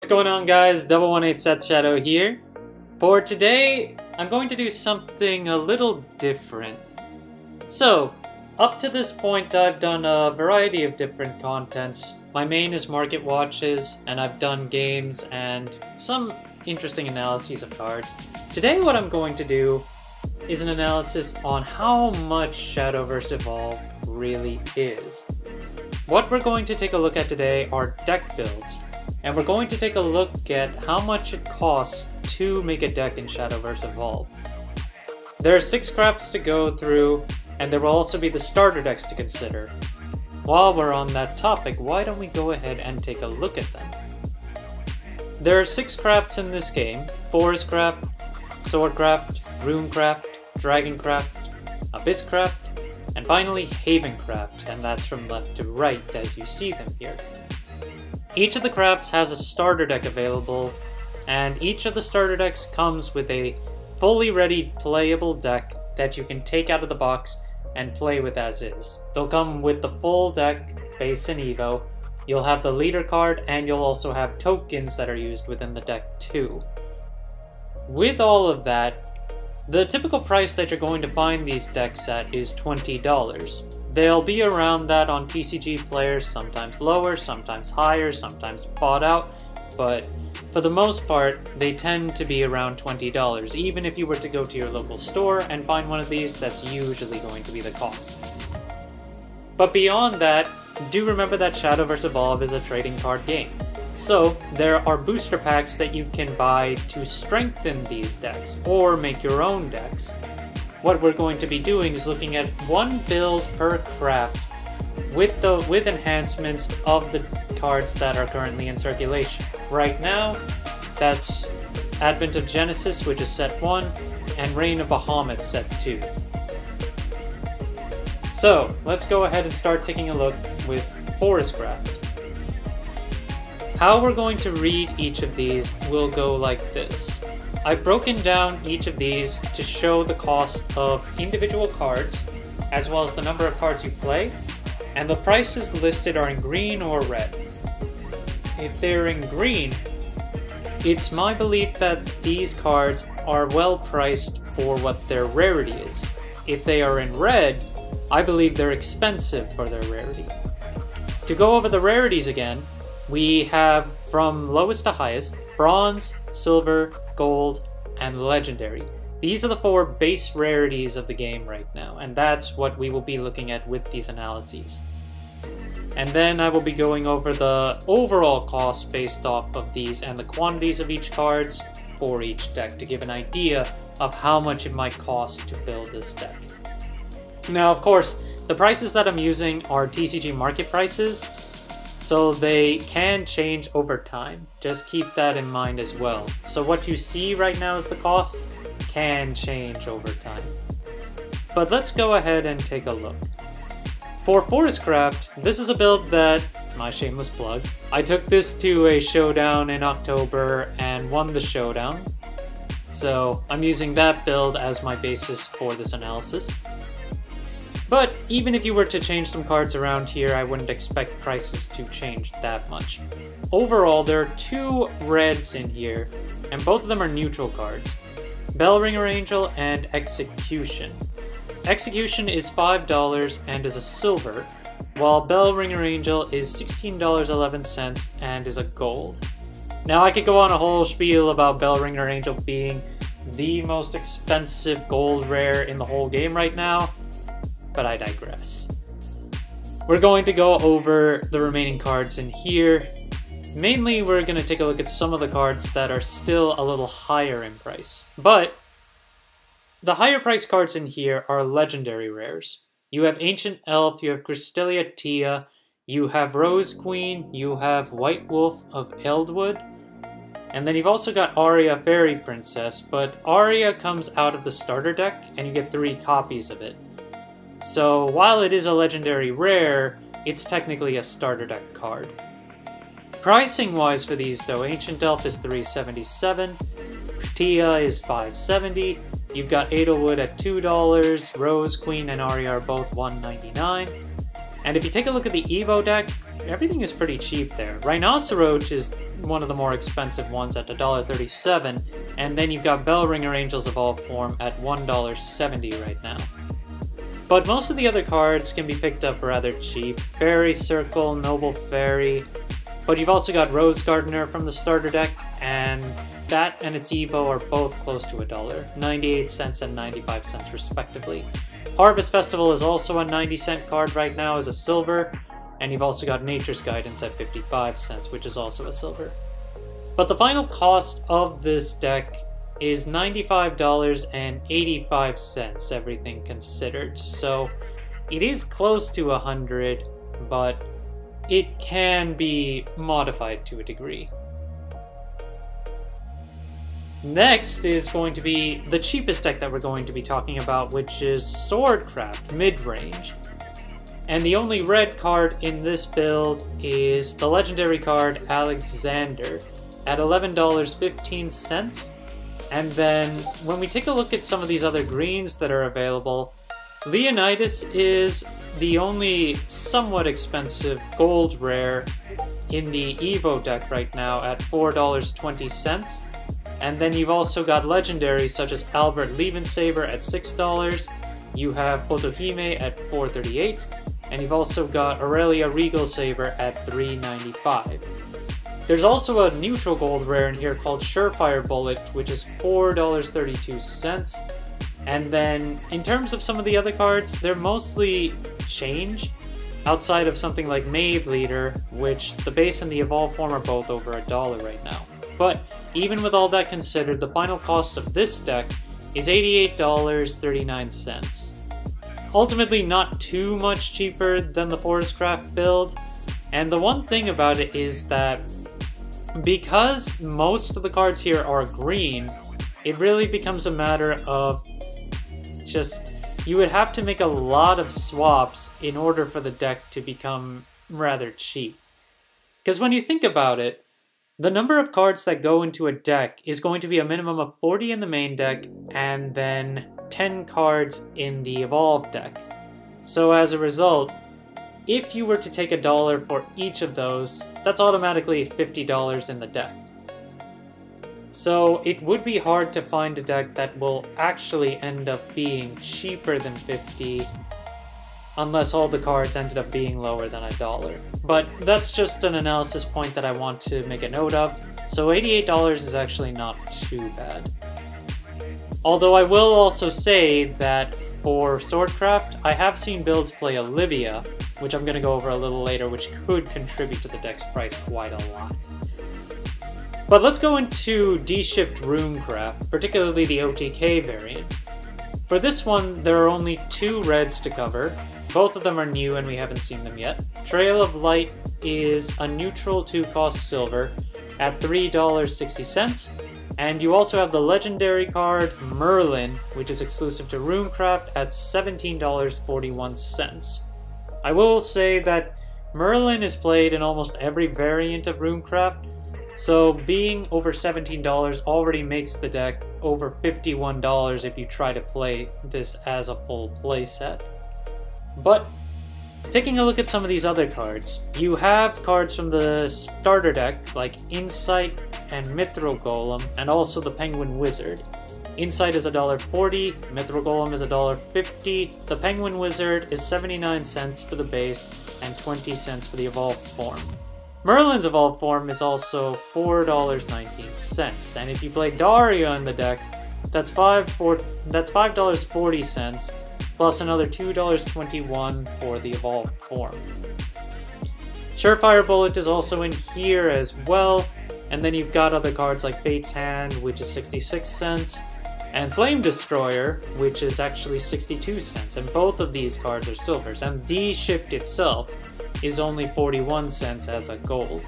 going on, guys? 118 Seth Shadow here. For today, I'm going to do something a little different. So, up to this point I've done a variety of different contents. My main is market watches, and I've done games and some interesting analyses of cards. Today what I'm going to do is an analysis on how much Shadowverse Evolve really is. What we're going to take a look at today are deck builds. And we're going to take a look at how much it costs to make a deck in Shadowverse Evolve. There are 6 crafts to go through, and there will also be the starter decks to consider. While we're on that topic, why don't we go ahead and take a look at them? There are 6 crafts in this game: Forest Craft, Sword Craft, Rune Craft, Dragon Craft, Abyss Craft, and finally Haven Craft, and that's from left to right as you see them here. Each of the crafts has a starter deck available, and each of the starter decks comes with a fully ready playable deck that you can take out of the box and play with as is. They'll come with the full deck, base and Evo. You'll have the leader card, and you'll also have tokens that are used within the deck too. With all of that, the typical price that you're going to find these decks at is $20. They'll be around that on TCG players, sometimes lower, sometimes higher, sometimes bought out, but for the most part, they tend to be around $20. Even if you were to go to your local store and find one of these, that's usually going to be the cost. But beyond that, do remember that Shadowverse Evolve is a trading card game. So, there are booster packs that you can buy to strengthen these decks, or make your own decks. What we're going to be doing is looking at one build per craft with enhancements of the cards that are currently in circulation. Right now, that's Advent of Genesis, which is set 1, and Reign of Bahamut, set 2. So, let's go ahead and start taking a look with Forest Craft. How we're going to read each of these will go like this. I've broken down each of these to show the cost of individual cards, as well as the number of cards you play, and the prices listed are in green or red. If they're in green, it's my belief that these cards are well priced for what their rarity is. If they are in red, I believe they're expensive for their rarity. To go over the rarities again, we have from lowest to highest: bronze, silver, gold, and legendary. These are the 4 base rarities of the game right now, and that's what we will be looking at with these analyses. And then I will be going over the overall cost based off of these and the quantities of each cards for each deck to give an idea of how much it might cost to build this deck. Now, of course, the prices that I'm using are TCG market prices, so they can change over time. Just keep that in mind as well. So what you see right now as the cost can change over time. But let's go ahead and take a look. For Forest Craft, this is a build that, my shameless plug, I took this to a showdown in October and won the showdown. So I'm using that build as my basis for this analysis. But even if you were to change some cards around here, I wouldn't expect prices to change that much. Overall, there are 2 reds in here, and both of them are neutral cards: Bellringer Angel and Execution. Execution is $5 and is a silver, while Bellringer Angel is $16.11 and is a gold. Now, I could go on a whole spiel about Bellringer Angel being the most expensive gold rare in the whole game right now, but I digress. We're going to go over the remaining cards in here. Mainly, we're going to take a look at some of the cards that are still a little higher in price. But the higher price cards in here are legendary rares. You have Ancient Elf, you have Cristelia Tia, you have Rose Queen, you have White Wolf of Eldwood, and then you've also got Aria Fairy Princess, but Aria comes out of the starter deck and you get 3 copies of it. So while it is a legendary rare, it's technically a starter deck card. Pricing wise for these though, Ancient Elf is $377, Tia is $570, you've got Edelwood at $2, Rose Queen and Aria are both $199, and if you take a look at the Evo deck, everything is pretty cheap there. Rhinoceroach is one of the more expensive ones at $1.37, and then you've got Bellringer Angels Evolved Form at $1.70 right now. But most of the other cards can be picked up rather cheap. Fairy Circle, Noble Fairy, but you've also got Rose Gardener from the starter deck, and that and its Evo are both close to $1, 98 cents and 95 cents respectively. Harvest Festival is also a 90-cent card right now as a silver, and you've also got Nature's Guidance at 55 cents, which is also a silver. But the final cost of this deck is $95.85, everything considered. So it is close to 100, but it can be modified to a degree. Next is going to be the cheapest deck that we're going to be talking about, which is Swordcraft Mid-Range. And the only red card in this build is the legendary card Alexander at $11.15. And then when we take a look at some of these other greens that are available, Leonidas is the only somewhat expensive gold rare in the Evo deck right now at $4.20. And then you've also got legendaries such as Albert Liebensaber at $6, you have Otohime at $4.38, and you've also got Aurelia Regal Saber at $3.95. There's also a neutral gold rare in here called Surefire Bullet, which is $4.32. And then in terms of some of the other cards, they're mostly change, outside of something like Mave Leader, which the base and the evolved form are both over $1 right now. But even with all that considered, the final cost of this deck is $88.39. Ultimately not too much cheaper than the Forestcraft build, and the one thing about it is that because most of the cards here are green, it really becomes a matter of just, you would have to make a lot of swaps in order for the deck to become rather cheap. Because when you think about it, the number of cards that go into a deck is going to be a minimum of 40 in the main deck, and then 10 cards in the Evolved deck. So as a result, if you were to take $1 for each of those, that's automatically $50 in the deck. So it would be hard to find a deck that will actually end up being cheaper than $50, unless all the cards ended up being lower than $1. But that's just an analysis point that I want to make a note of, so $88 is actually not too bad. Although I will also say that for Swordcraft, I have seen builds play Olivia, which I'm going to go over a little later, which could contribute to the deck's price quite a lot. But let's go into D-Shift Runecraft, particularly the OTK variant. For this one, there are only 2 reds to cover. Both of them are new and we haven't seen them yet. Trail of Light is a neutral 2-cost silver at $3.60, and you also have the legendary card Merlin, which is exclusive to Runecraft at $17.41. I will say that Merlin is played in almost every variant of Runecraft, so being over $17 already makes the deck over $51 if you try to play this as a full playset. But taking a look at some of these other cards, you have cards from the starter deck like Insight and Mithril Golem, and also the Penguin Wizard. Insight is $1.40, Mithril Golem is $1.50, the Penguin Wizard is 79 cents for the base and 20 cents for the evolved form. Merlin's evolved form is also $4.19, and if you play Daria in the deck, that's $5.40 plus another $2.21 for the evolved form. Surefire Bullet is also in here as well, and then you've got other cards like Fate's Hand, which is 66 cents, and Flame Destroyer, which is actually 62 cents, and both of these cards are silvers, and D-Shift itself is only 41 cents as a gold.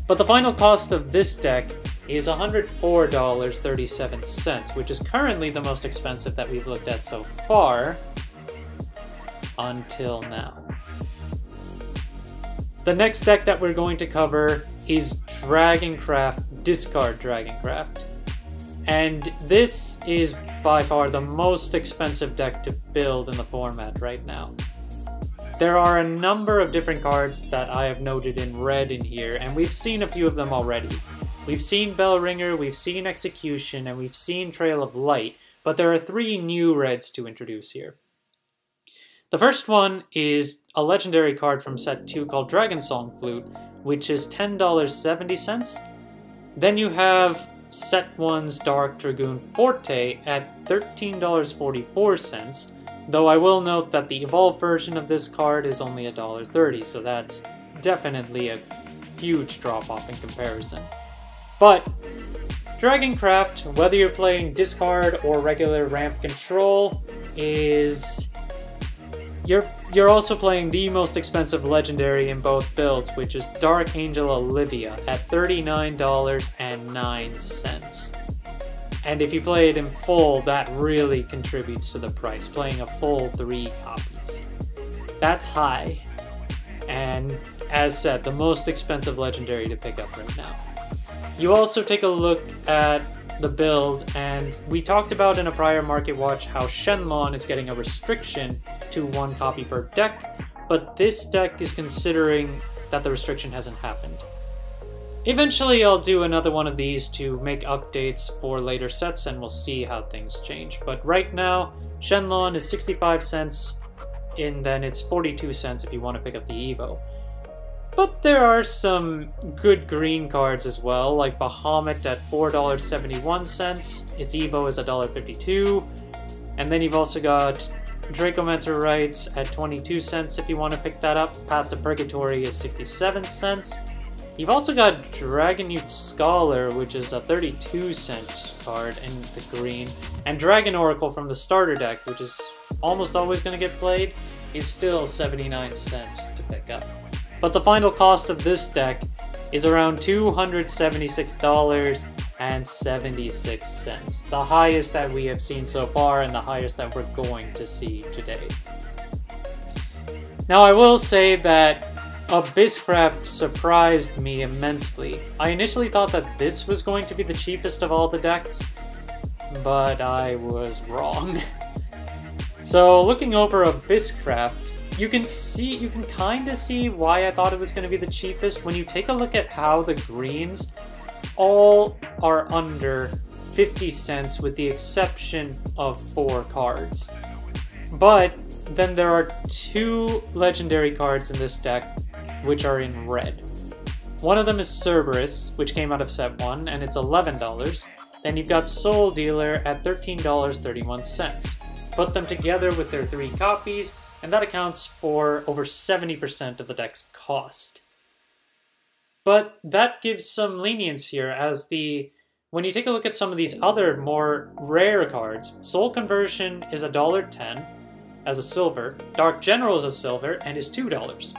But the final cost of this deck is $104.37, which is currently the most expensive that we've looked at so far, until now. The next deck that we're going to cover is Dragoncraft, Discard Dragoncraft. And this is by far the most expensive deck to build in the format right now. there are a number of different cards that I have noted in red in here, and we've seen a few of them already. We've seen Bell Ringer, we've seen Execution, and we've seen Trail of Light, but there are 3 new reds to introduce here. The first one is a legendary card from set 2 called Dragon Song Flute, which is $10.70. Then you have set 1's Dark Dragoon Forte at $13.44, though I will note that the evolved version of this card is only $1.30, so that's definitely a huge drop-off in comparison. But Dragoncraft, whether you're playing discard or regular ramp control, is... You're also playing the most expensive legendary in both builds, which is Dark Angel Olivia at $39.09. And if you play it in full, that really contributes to the price, playing a full 3 copies. That's high. And as said, the most expensive legendary to pick up right now. You also take a look at the build, and we talked about in a prior Market Watch how Shenlong is getting a restriction to 1 copy per deck, but this deck is considering that the restriction hasn't happened. Eventually I'll do another one of these to make updates for later sets, and we'll see how things change. But right now, Shenlong is 65 cents, and then it's 42 cents if you want to pick up the Evo. But there are some good green cards as well, like Bahamut at $4.71, its Evo is $1.52, and then you've also got Dracomancer Rites at 22 cents if you want to pick that up. Path to Purgatory is 67 cents. You've also got Dragonute Scholar, which is a 32-cent card in the green, and Dragon Oracle from the starter deck, which is almost always going to get played, is still 79 cents to pick up. But the final cost of this deck is around $276.76, the highest that we have seen so far and the highest that we're going to see today. Now I will say that Abysscraft surprised me immensely. I initially thought that this was going to be the cheapest of all the decks, but I was wrong. So looking over Abysscraft, you can kind of see why I thought it was going to be the cheapest when you take a look at how the greens all are under 50 cents with the exception of 4 cards. But then there are 2 legendary cards in this deck which are in red. One of them is Cerberus, which came out of set 1, and it's $11. Then you've got Soul Dealer at $13.31. Put them together with their 3 copies, and that accounts for over 70% of the deck's cost. But that gives some lenience here, as when you take a look at some of these other more rare cards, Soul Conversion is $1.10 as a silver, Dark General is a silver, and is $2.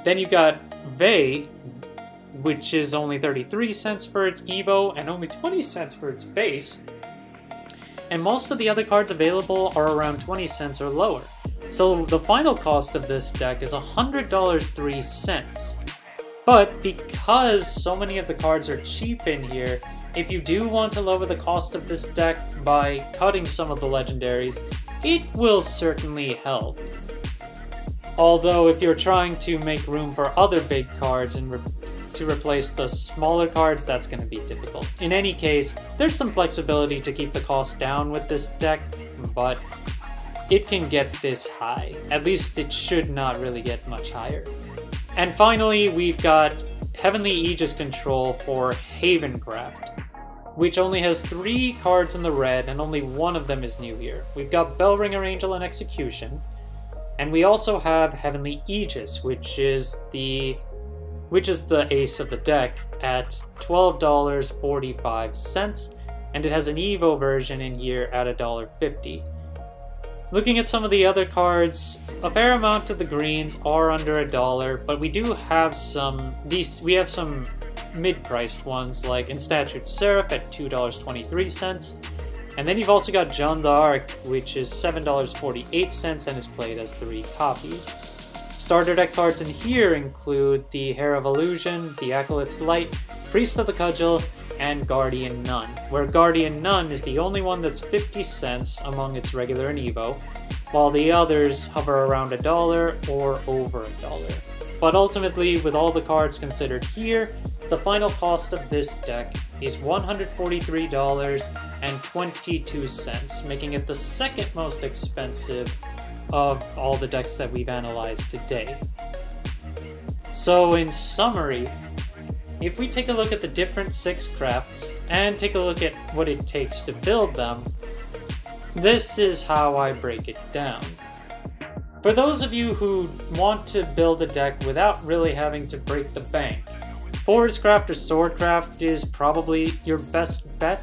Then you've got Vey, which is only 33 cents for its Evo, and only 20 cents for its base. And most of the other cards available are around 20 cents or lower. So the final cost of this deck is $100.03. But because so many of the cards are cheap in here, if you do want to lower the cost of this deck by cutting some of the legendaries, it will certainly help. Although if you're trying to make room for other big cards and to replace the smaller cards, that's going to be difficult. In any case, there's some flexibility to keep the cost down with this deck, but it can get this high. At least it should not really get much higher. And finally, we've got Heavenly Aegis Control for Havencraft, which only has 3 cards in the red, and only one of them is new here. We've got Bellringer Angel and Execution, and we also have Heavenly Aegis, which is the ace of the deck at $12.45, and it has an Evo version in here at $1.50. Looking at some of the other cards, a fair amount of the greens are under $1, but we do have some mid-priced ones, like Enstatued Seraph at $2.23, and then you've also got Jeanne d'Arc, which is $7.48 and is played as 3 copies. Starter deck cards in here include the Hair of Illusion, the Acolyte's Light, Priest of the Cudgel, and Guardian Nun, where Guardian Nun is the only one that's 50 cents among its regular and Evo, while the others hover around $1 or over $1. But ultimately, with all the cards considered here, the final cost of this deck is $143.22, making it the second most expensive of all the decks that we've analyzed today. So in summary, if we take a look at the different 6 crafts and take a look at what it takes to build them, this is how I break it down. For those of you who want to build a deck without really having to break the bank, Forestcraft or Swordcraft is probably your best bet,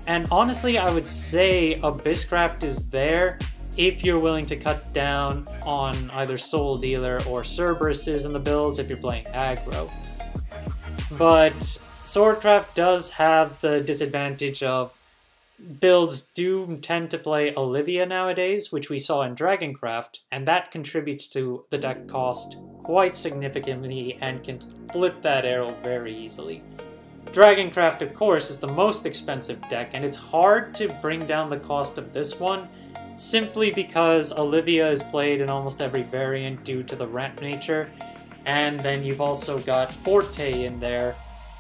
and honestly I would say Abysscraft is there if you're willing to cut down on either Soul Dealer or Cerberuses in the builds if you're playing aggro. But Swordcraft does have the disadvantage of builds do tend to play Olivia nowadays, which we saw in Dragoncraft, and that contributes to the deck cost quite significantly and can flip that arrow very easily. Dragoncraft, of course, is the most expensive deck, and it's hard to bring down the cost of this one simply because Olivia is played in almost every variant due to the ramp nature, and then you've also got Forte in there,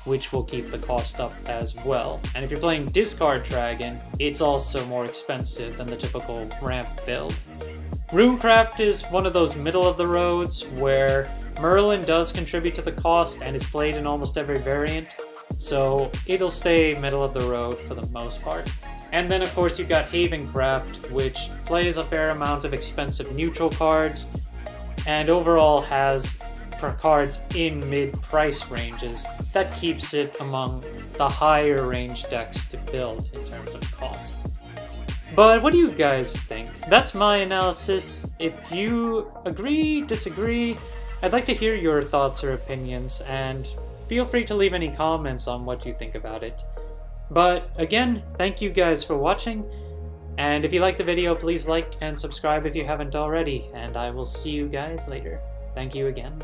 which will keep the cost up as well. And if you're playing Discard Dragon, it's also more expensive than the typical ramp build. Runecraft is one of those middle of the roads where Merlin does contribute to the cost and is played in almost every variant, so it'll stay middle of the road for the most part. And then of course you've got Havencraft, which plays a fair amount of expensive neutral cards, and overall has cards in mid-price ranges. That keeps it among the higher range decks to build in terms of cost. But what do you guys think? That's my analysis. If you agree, disagree, I'd like to hear your thoughts or opinions, and feel free to leave any comments on what you think about it. But again, thank you guys for watching, and if you liked the video, please like and subscribe if you haven't already, and I will see you guys later. Thank you again.